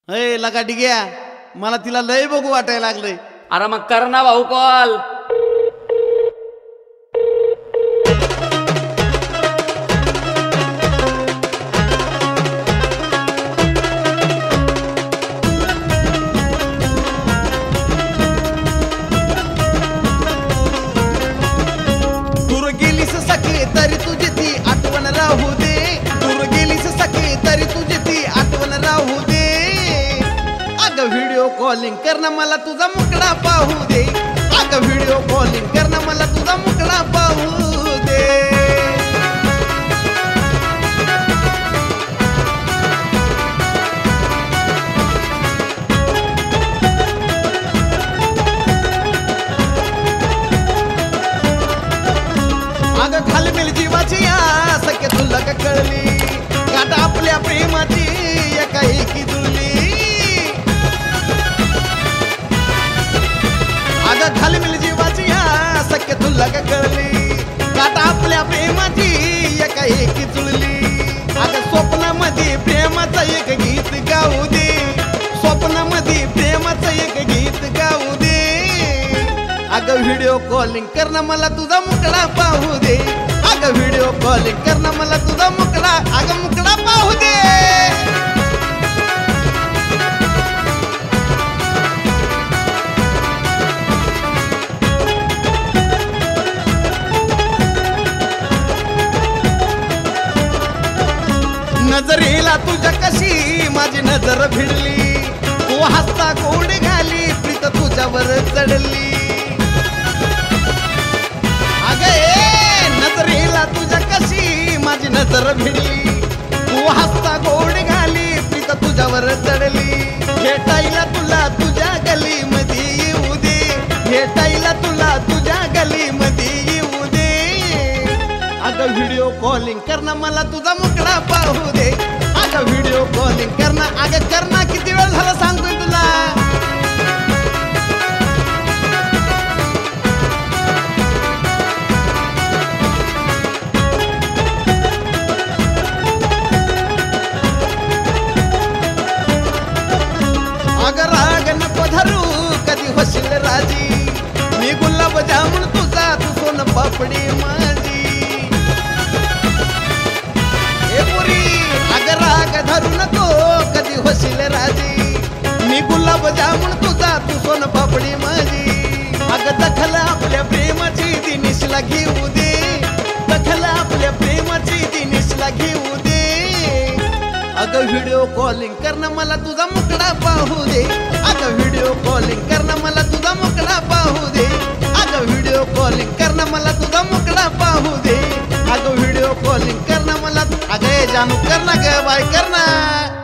हे लगा डिग्या, मला तिला लय बघू वाटायला लागलंय. अरे मग कर ना भाऊ कॉल. दूर गेलीस सखे तरी तुझी ती आठवण राहू दे. दूर गेलीस सखे तरी तुझी ती आठवण राहू दे. अगं व्हिडिओ कॉलिंग करणं मला तुझा मुकडा पाहू दे. अगं व्हिडिओ कॉलिंग करणं मला तुझा मुकडा पाहू दे. अगं घालमेल जीवाची आस के तुला का कळली. गाठ आपल्या प्रेमाची एका एकी जुळली. अगं घालमेल जीवाची आस के तुला का कळली. गाठ आपल्या प्रेमाची एका एकी जुळली. अगं स्वप्नामध्ये प्रेमाचं एक गीत गाऊ दे. स्वप्नामध्ये प्रेमाचं एक गीत गाऊ दे. अगं व्हिडिओ कॉलिंग करणं मला तुझा मुकडा पाहू दे. अगं व्हिडिओ कॉलिंग करणं मला तुझा मुकडा, अगं मुकडा पाहू दे. नजरेला तुझ्या कशी माझी नजर भिडली. तू हसता गोड घाली प्रीत तुझ्यावर चढली. नजरेला तुझ्या कशी माझी नजर भिडली. तू हसता गोड घाली प्रीत तुझ्यावर चढली. भेटायला तुला तुझ्या गली मध्ये येऊ दे. भेटायला तुला तुझ्या गली मध्ये येऊ दे. अगं व्हिडिओ कॉलिंग करणं मला तुझा मुकडा पाहू दे. अगं व्हिडिओ कॉलिंग करणं, अगं करणं किती वेळ झाला सांगतोय तुला. अगं राग नको धरू कधी होशील राजी. मी गुलाब जामुन तुझा, तू सोन पापडी माझी. हे पुरी अगं राग धरू नको कधी होशील राजी. मी गुलाब जामुन तुझा, तू सोन पापडी माझी. अगं दखल आपल्या प्रेमाची दिनेशला घेऊ दे. दखल आपल्या प्रेमाची दिनेशला घेऊ दे. अगं व्हिडिओ कॉलिंग करणं मला तुझा मुकडा पाहू दे. अगं व्हिडिओ कॉलिंग करणं मला तुझा मुकडा पाहू दे. अगं व्हिडिओ कॉलिंग करणं मला तुझा मुकडा पाहू दे. अगं व्हिडिओ कॉलिंग करणं मला, अगं जानू कर ना ग बाय कर ना.